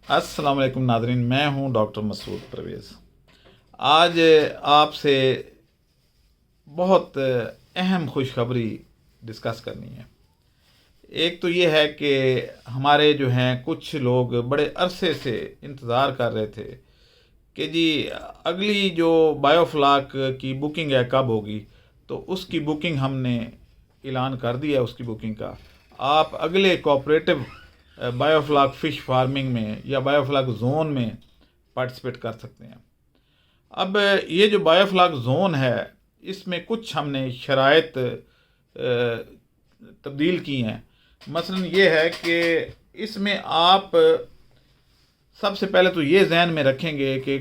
अस्सलाम वालेकुम नादरीन, मैं हूं डॉक्टर मसूद परवेज़। आज आपसे बहुत अहम खुशखबरी डिस्कस करनी है। एक तो ये है कि हमारे जो हैं कुछ लोग बड़े अरसे से इंतज़ार कर रहे थे कि जी अगली जो बायोफ्लाक की बुकिंग है कब होगी। तो उसकी बुकिंग हमने ऐलान कर दिया है उसकी बुकिंग का। आप अगले कोऑपरेटिव बायोफ्लाक फ़िश फार्मिंग में या बायोफ्लाक जोन में पार्टिसिपेट कर सकते हैं। अब ये जो बायोफ्लाक जोन है इसमें कुछ हमने शराइत तब्दील की हैं। मसलन ये है कि इसमें आप सबसे पहले तो ये जहन में रखेंगे कि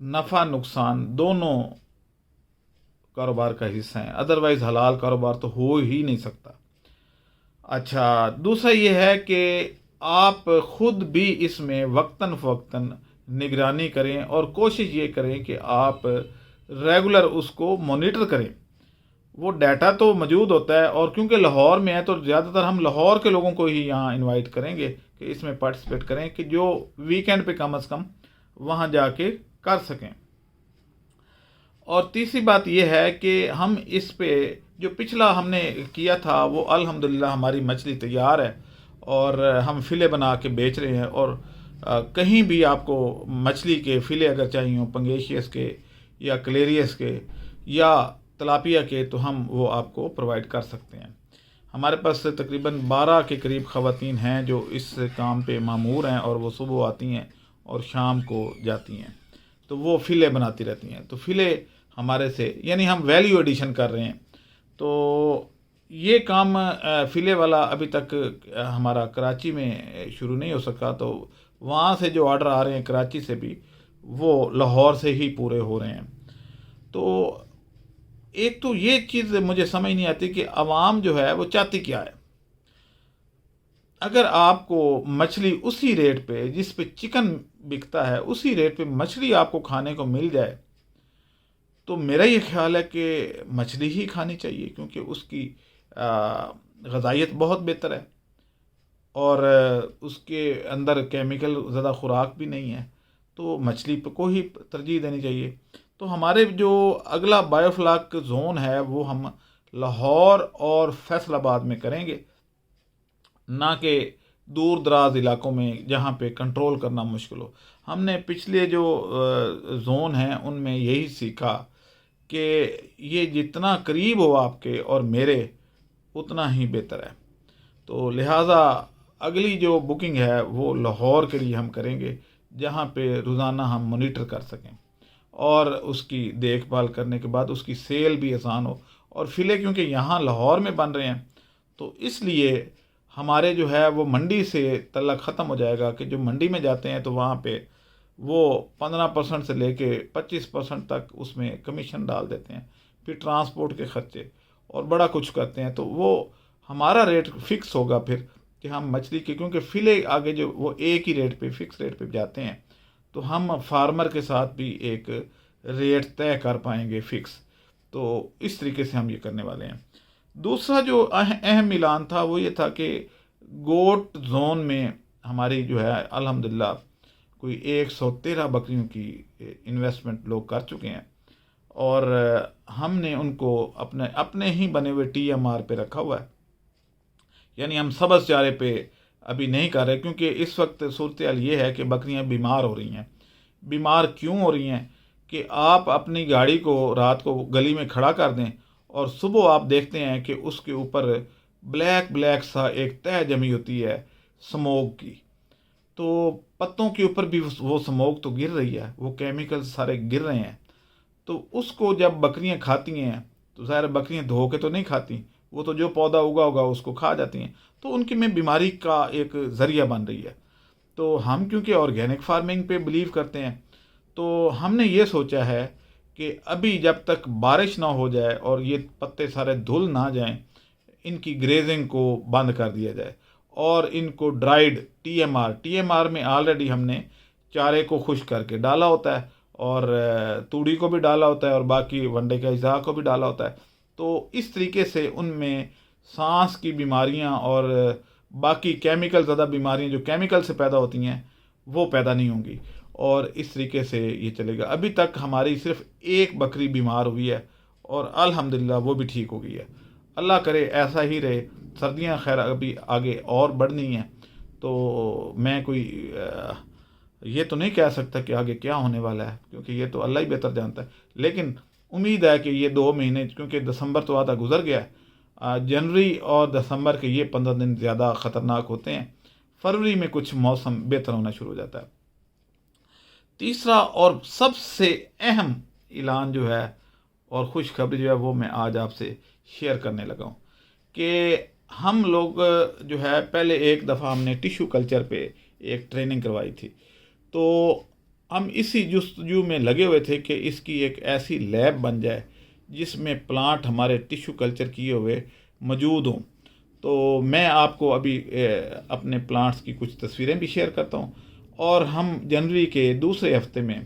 नफ़ा नुकसान दोनों कारोबार का हिस्सा है, अदरवाइज़ हलाल कारोबार तो हो ही नहीं सकता। अच्छा, दूसरा ये है कि आप ख़ुद भी इसमें वक्तन फ़वक्तन निगरानी करें और कोशिश ये करें कि आप रेगुलर उसको मॉनिटर करें। वो डाटा तो मौजूद होता है, और क्योंकि लाहौर में है तो ज़्यादातर हम लाहौर के लोगों को ही यहाँ इनवाइट करेंगे कि इसमें पार्टिसिपेट करें, कि जो वीकेंड पे कम अज़ कम वहाँ जाके कर सकें। और तीसरी बात यह है कि हम इस पे जो पिछला हमने किया था वो अल्हम्दुलिल्लाह हमारी मछली तैयार है और हम फ़िले बना के बेच रहे हैं। और कहीं भी आपको मछली के फ़िले अगर चाहिए हो पंगेशियस के या क्लेरियस के या तलापिया के, तो हम वो आपको प्रोवाइड कर सकते हैं। हमारे पास तकरीबन 12 के करीब ख़वातीन हैं जो इस काम पे मामूर हैं, और वो सुबह आती हैं और शाम को जाती हैं, तो वो फ़िले बनाती रहती हैं। तो फ़िले हमारे से, यानी हम वैल्यू एडिशन कर रहे हैं। तो ये काम फ़िले वाला अभी तक हमारा कराची में शुरू नहीं हो सका, तो वहाँ से जो ऑर्डर आ रहे हैं कराची से भी, वो लाहौर से ही पूरे हो रहे हैं। तो एक तो ये चीज़ मुझे समझ नहीं आती कि आवाम जो है वो चाहती क्या है। अगर आपको मछली उसी रेट पे जिस पे चिकन बिकता है उसी रेट पे मछली आपको खाने को मिल जाए, तो मेरा ये ख्याल है कि मछली ही खानी चाहिए, क्योंकि उसकी ग़ज़ाइयत बहुत बेहतर है और उसके अंदर केमिकल ज़्यादा खुराक भी नहीं है। तो मछली को ही तरजीह देनी चाहिए। तो हमारे जो अगला बायोफ्लाक जोन है वो हम लाहौर और फैसलाबाद में करेंगे, ना कि दूर दराज इलाकों में जहाँ पे कंट्रोल करना मुश्किल हो। हमने पिछले जो जोन हैं उनमें यही सीखा कि ये जितना करीब हो आपके और मेरे, उतना ही बेहतर है। तो लिहाजा अगली जो बुकिंग है वो लाहौर के लिए हम करेंगे, जहाँ पे रोज़ाना हम मॉनिटर कर सकें और उसकी देखभाल करने के बाद उसकी सेल भी आसान हो। और फ़िले क्योंकि यहाँ लाहौर में बन रहे हैं, तो इसलिए हमारे जो है वो मंडी से तल्लक ख़त्म हो जाएगा कि जो मंडी में जाते हैं तो वहाँ पे वो 15% से लेके 25% तक उसमें कमीशन डाल देते हैं, फिर ट्रांसपोर्ट के खर्चे और बड़ा कुछ करते हैं। तो वो हमारा रेट फिक्स होगा फिर कि हम मछली के, क्योंकि फ़िले आगे जो वो एक ही रेट पे फिक्स रेट पे जाते हैं, तो हम फार्मर के साथ भी एक रेट तय कर पाएंगे फिक्स। तो इस तरीके से हम ये करने वाले हैं। दूसरा जो अहम मिलान था वो ये था कि गोट जोन में हमारी जो है अल्हम्दुलिल्लाह कोई 113 बकरियों की इन्वेस्टमेंट लोग कर चुके हैं, और हमने उनको अपने अपने ही बने हुए TMR पे रखा हुआ है। यानी हम सब्ज़ चारे पे अभी नहीं कर रहे, क्योंकि इस वक्त सूरत हाल ये है कि बकरियां बीमार हो रही हैं। बीमार क्यों हो रही हैं कि आप अपनी गाड़ी को रात को गली में खड़ा कर दें और सुबह आप देखते हैं कि उसके ऊपर ब्लैक ब्लैक सा एक तह जमी होती है स्मोक की। तो पत्तों के ऊपर भी वो स्मोक तो गिर रही है, वो केमिकल सारे गिर रहे हैं। तो उसको जब बकरियां खाती हैं तो ज़ाहिर बकरियां धो के तो नहीं खाती, वो तो जो पौधा उगा होगा उसको खा जाती हैं, तो उनकी में बीमारी का एक ज़रिया बन रही है। तो हम क्योंकि ऑर्गेनिक फार्मिंग पे बिलीव करते हैं, तो हमने ये सोचा है कि अभी जब तक बारिश ना हो जाए और ये पत्ते सारे धुल ना जाएं, इनकी ग्रेजिंग को बंद कर दिया जाए और इनको ड्राइड TMR में ऑलरेडी हमने चारे को खुश करके डाला होता है, और तूड़ी को भी डाला होता है, और बाकी वनडे के अज्जा को भी डाला होता है। तो इस तरीके से उनमें सांस की बीमारियां और बाकी केमिकल ज़्यादा बीमारियां जो केमिकल से पैदा होती हैं वो पैदा नहीं होंगी, और इस तरीके से ये चलेगा। अभी तक हमारी सिर्फ एक बकरी बीमार हुई है और अल्हम्दुलिल्लाह वो भी ठीक हो गई है। अल्लाह करे ऐसा ही रहे। सर्दियां खैर अभी आगे और बढ़नी है, तो मैं कोई ये तो नहीं कह सकता कि आगे क्या होने वाला है, क्योंकि ये तो अल्लाह ही बेहतर जानता है। लेकिन उम्मीद है कि ये 2 महीने, क्योंकि दिसंबर तो आधा गुजर गया है, जनवरी और दिसंबर के ये 15 दिन ज़्यादा ख़तरनाक होते हैं। फरवरी में कुछ मौसम बेहतर होना शुरू हो जाता है। तीसरा और सबसे अहम ऐलान जो है और खुशखबरी जो है वो मैं आज आपसे शेयर करने लगा हूँ कि हम लोग जो है पहले एक दफ़ा हमने टिश्यू कल्चर पे एक ट्रेनिंग करवाई थी। तो हम इसी जुस्तजू में लगे हुए थे कि इसकी एक ऐसी लैब बन जाए जिसमें प्लांट हमारे टिश्यू कल्चर किए हुए मौजूद हों। तो मैं आपको अभी अपने प्लांट्स की कुछ तस्वीरें भी शेयर करता हूँ, और हम जनवरी के दूसरे हफ्ते में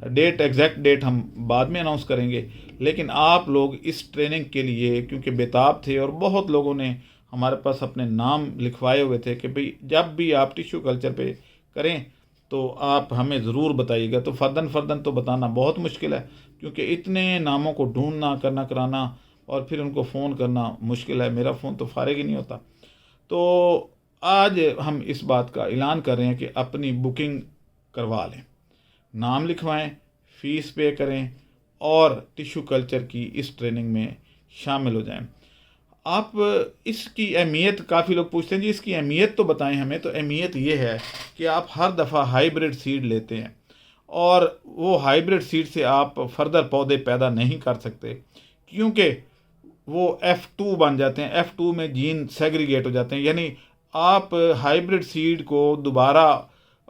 एग्जैक्ट डेट हम बाद में अनाउंस करेंगे। लेकिन आप लोग इस ट्रेनिंग के लिए क्योंकि बेताब थे और बहुत लोगों ने हमारे पास अपने नाम लिखवाए हुए थे कि भाई जब भी आप टिश्यू कल्चर पे करें तो आप हमें ज़रूर बताइएगा। तो फ़र्दन तो बताना बहुत मुश्किल है, क्योंकि इतने नामों को ढूंढना करना कराना और फिर उनको फ़ोन करना मुश्किल है। मेरा फ़ोन तो फारिग ही नहीं होता। तो आज हम इस बात का ऐलान कर रहे हैं कि अपनी बुकिंग करवा लें, नाम लिखवाएं, फ़ीस पे करें और टिश्यू कल्चर की इस ट्रेनिंग में शामिल हो जाएं। आप इसकी अहमियत, काफ़ी लोग पूछते हैं जी इसकी अहमियत तो बताएं हमें। तो अहमियत ये है कि आप हर दफ़ा हाइब्रिड सीड लेते हैं और वो हाइब्रिड सीड से आप फर्दर पौधे पैदा नहीं कर सकते, क्योंकि वो F2 बन जाते हैं। F2 में जीन सेग्रीगेट हो जाते हैं, यानी आप हाइब्रिड सीड को दोबारा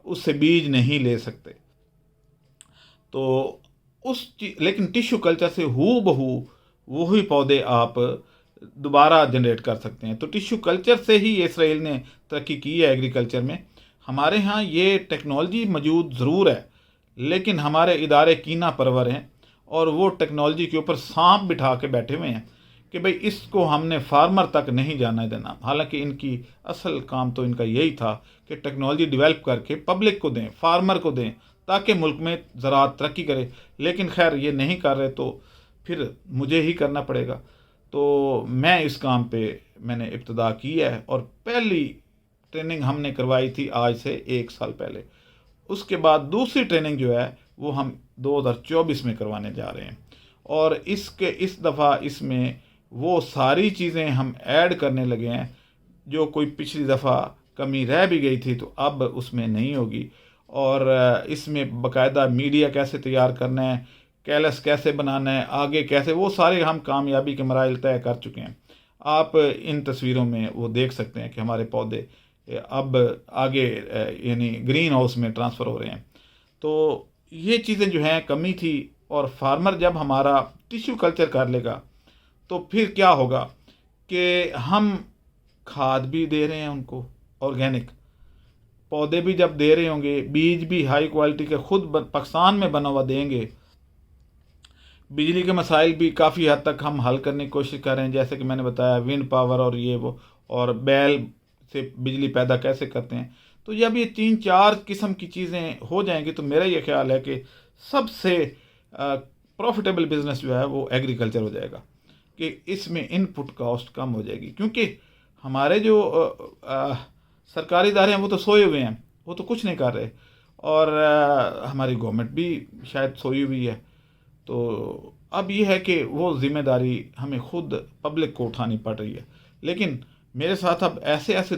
उससे बीज नहीं ले सकते। तो लेकिन टिश्यू कल्चर से हूबहू वही पौधे आप दोबारा जनरेट कर सकते हैं। तो टिश्यू कल्चर से ही इसराइल ने तरक्की की है एग्रीकल्चर में। हमारे यहाँ ये टेक्नोलॉजी मौजूद ज़रूर है, लेकिन हमारे इदारे कीना परवर हैं और वो टेक्नोलॉजी के ऊपर सांप बिठा के बैठे हुए हैं कि भाई इसको हमने फार्मर तक नहीं जाना देना। हालांकि इनकी असल काम तो इनका यही था कि टेक्नोलॉजी डेवलप करके पब्लिक को दें, फार्मर को दें, ताकि मुल्क में ज़राअत तरक्की करे। लेकिन खैर ये नहीं कर रहे, तो फिर मुझे ही करना पड़ेगा। तो मैं इस काम पे मैंने इब्तिदा की है और पहली ट्रेनिंग हमने करवाई थी आज से 1 साल पहले। उसके बाद दूसरी ट्रेनिंग जो है वो हम 2024 में करवाने जा रहे हैं, और इस दफ़ा इसमें वो सारी चीज़ें हम ऐड करने लगे हैं जो कोई पिछली दफ़ा कमी रह भी गई थी तो अब उसमें नहीं होगी। और इसमें बाकायदा मीडिया कैसे तैयार करना है, कैलस कैसे बनाना है, आगे कैसे, वो सारे हम कामयाबी के मराइल तय कर चुके हैं। आप इन तस्वीरों में वो देख सकते हैं कि हमारे पौधे अब आगे यानी ग्रीन हाउस में ट्रांसफ़र हो रहे हैं। तो ये चीज़ें जो हैं कमी थी, और फार्मर जब हमारा टिश्यू कल्चर कर लेगा तो फिर क्या होगा कि हम खाद भी दे रहे हैं उनको, ऑर्गेनिक पौधे भी जब दे रहे होंगे, बीज भी हाई क्वालिटी के खुद पाकिस्तान में बना हुआ देंगे। बिजली के मसाइल भी काफ़ी हद तक हम हल करने की कोशिश कर रहे हैं, जैसे कि मैंने बताया विंड पावर और ये वो, और बैल से बिजली पैदा कैसे करते हैं। तो जब ये 3-4 किस्म की चीज़ें हो जाएंगी तो मेरा ये ख्याल है कि सबसे प्रॉफिटेबल बिजनेस जो है वो एग्रीकल्चर हो जाएगा, कि इसमें इनपुट कॉस्ट कम हो जाएगी। क्योंकि हमारे जो सरकारी इदारे हैं वो तो सोए हुए हैं, वो तो कुछ नहीं कर रहे, और हमारी गवर्नमेंट भी शायद सोई हुई है। तो अब ये है कि वो ज़िम्मेदारी हमें खुद पब्लिक को उठानी पड़ रही है। लेकिन मेरे साथ अब ऐसे ऐसे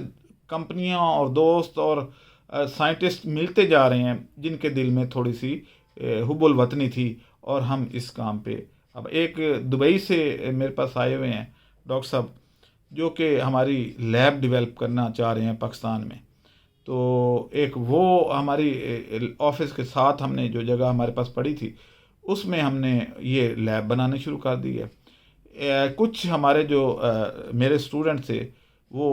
कंपनियां और दोस्त और साइंटिस्ट मिलते जा रहे हैं जिनके दिल में थोड़ी सी हुब्बुल वतनी थी, और हम इस काम पे अब एक दुबई से मेरे पास आए हुए हैं डॉक्टर साहब, जो कि हमारी लैब डेवलप करना चाह रहे हैं पाकिस्तान में। तो एक वो हमारी ऑफिस के साथ हमने जो जगह हमारे पास पड़ी थी उसमें हमने ये लैब बनाने शुरू कर दी है। कुछ हमारे जो मेरे स्टूडेंट थे वो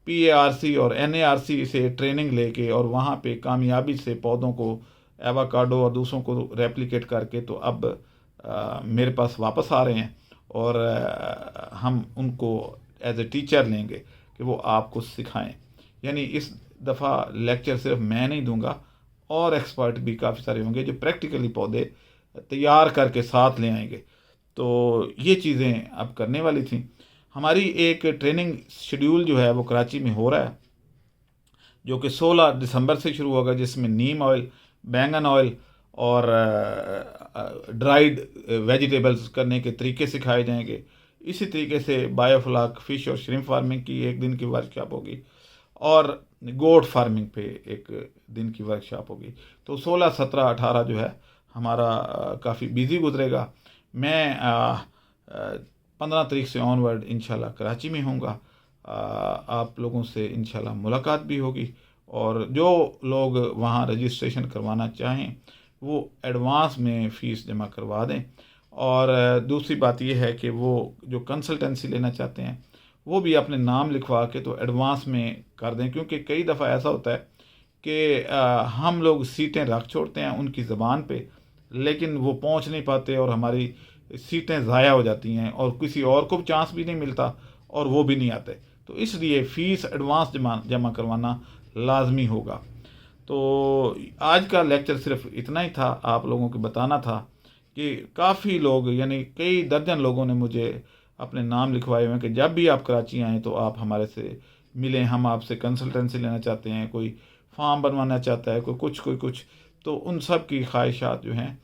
PARC और NARC से ट्रेनिंग लेके और वहाँ पे कामयाबी से पौधों को, एवाकाडो और दूसरों को रेप्लिकेट करके तो अब मेरे पास वापस आ रहे हैं, और हम उनको एज ए टीचर लेंगे कि वो आपको सिखाएं। यानी इस दफ़ा लेक्चर सिर्फ मैं नहीं दूंगा, और एक्सपर्ट भी काफ़ी सारे होंगे जो प्रैक्टिकली पौधे तैयार करके साथ ले आएंगे। तो ये चीज़ें अब करने वाली थी। हमारी एक ट्रेनिंग शेड्यूल जो है वो कराची में हो रहा है, जो कि 16 दिसंबर से शुरू होगा, जिसमें नीम ऑयल, बैंगन ऑयल और ड्राइड वेजिटेबल्स करने के तरीके सिखाए जाएंगे। इसी तरीके से बायोफ्लाक फ़िश और श्रिम्प फार्मिंग की एक दिन की वर्कशॉप होगी, और गोट फार्मिंग पे एक दिन की वर्कशॉप होगी। तो 16, 17, 18 जो है हमारा काफ़ी बिजी गुजरेगा। मैं 15 तारीख से ऑनवर्ड इंशाल्लाह कराची में होऊंगा। आप लोगों से इंशाल्लाह मुलाकात भी होगी, और जो लोग वहाँ रजिस्ट्रेशन करवाना चाहें वो एडवांस में फ़ीस जमा करवा दें। और दूसरी बात यह है कि वो जो कंसल्टेंसी लेना चाहते हैं वो भी अपने नाम लिखवा के तो एडवांस में कर दें, क्योंकि कई दफ़ा ऐसा होता है कि हम लोग सीटें रख छोड़ते हैं उनकी ज़बान पे, लेकिन वो पहुंच नहीं पाते और हमारी सीटें ज़ाया हो जाती हैं, और किसी और को चांस भी नहीं मिलता और वो भी नहीं आते। तो इसलिए फ़ीस एडवांस जमा करवाना लाजमी होगा। तो आज का लेक्चर सिर्फ इतना ही था, आप लोगों को बताना था कि काफ़ी लोग, यानी कई दर्जन लोगों ने मुझे अपने नाम लिखवाए हुए हैं कि जब भी आप कराची आएँ तो आप हमारे से मिलें, हम आपसे कंसल्टेंसी लेना चाहते हैं, कोई फॉर्म बनवाना चाहता है, कोई कुछ। तो उन सब की ख्वाहिशात जो हैं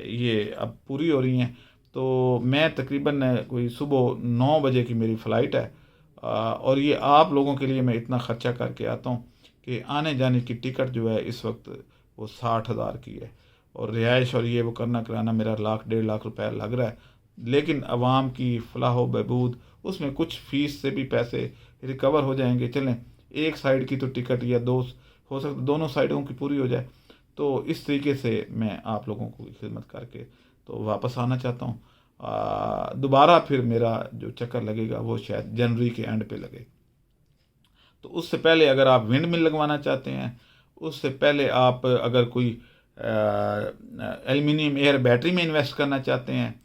ये अब पूरी हो रही हैं। तो मैं तकरीबन कोई सुबह 9 बजे की मेरी फ़्लाइट है, और ये आप लोगों के लिए मैं इतना ख़र्चा करके आता हूँ कि आने जाने की टिकट जो है इस वक्त वो 60,000 की है, और रिहाइश और ये वो करना कराना मेरा 1,00,000 1.5 लाख रुपए लग रहा है। लेकिन अवाम की फलाह व बहबूद, उसमें कुछ फ़ीस से भी पैसे रिकवर हो जाएंगे। चलें, एक साइड की तो टिकट या दो हो सकता दोनों साइडों की पूरी हो जाए। तो इस तरीके से मैं आप लोगों को खिदमत करके तो वापस आना चाहता हूँ। दोबारा फिर मेरा जो चक्कर लगेगा वो शायद जनवरी के एंड पे लगे। तो उससे पहले अगर आप विंड मिल लगवाना चाहते हैं, उससे पहले आप अगर कोई एल्युमिनियम एयर बैटरी में इन्वेस्ट करना चाहते हैं,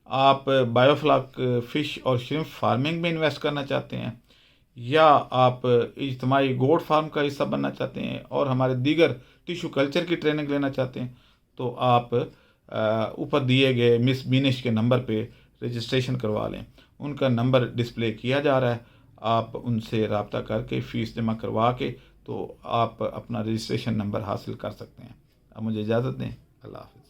आप बायोफ्लाक फ़िश और श्रिम्प फार्मिंग में इन्वेस्ट करना चाहते हैं, या आप इज्तिमाई गोट फार्म का हिस्सा बनना चाहते हैं और हमारे दीगर टिश्यू कल्चर की ट्रेनिंग लेना चाहते हैं, तो आप ऊपर दिए गए मिस बीनिश के नंबर पे रजिस्ट्रेशन करवा लें। उनका नंबर डिस्प्ले किया जा रहा है, आप उनसे रब्ता करके फ़ीस जमा करवा के तो आप अपना रजिस्ट्रेशन नंबर हासिल कर सकते हैं। अब मुझे इजाज़त दें। अल्लाह हाफ़िज़।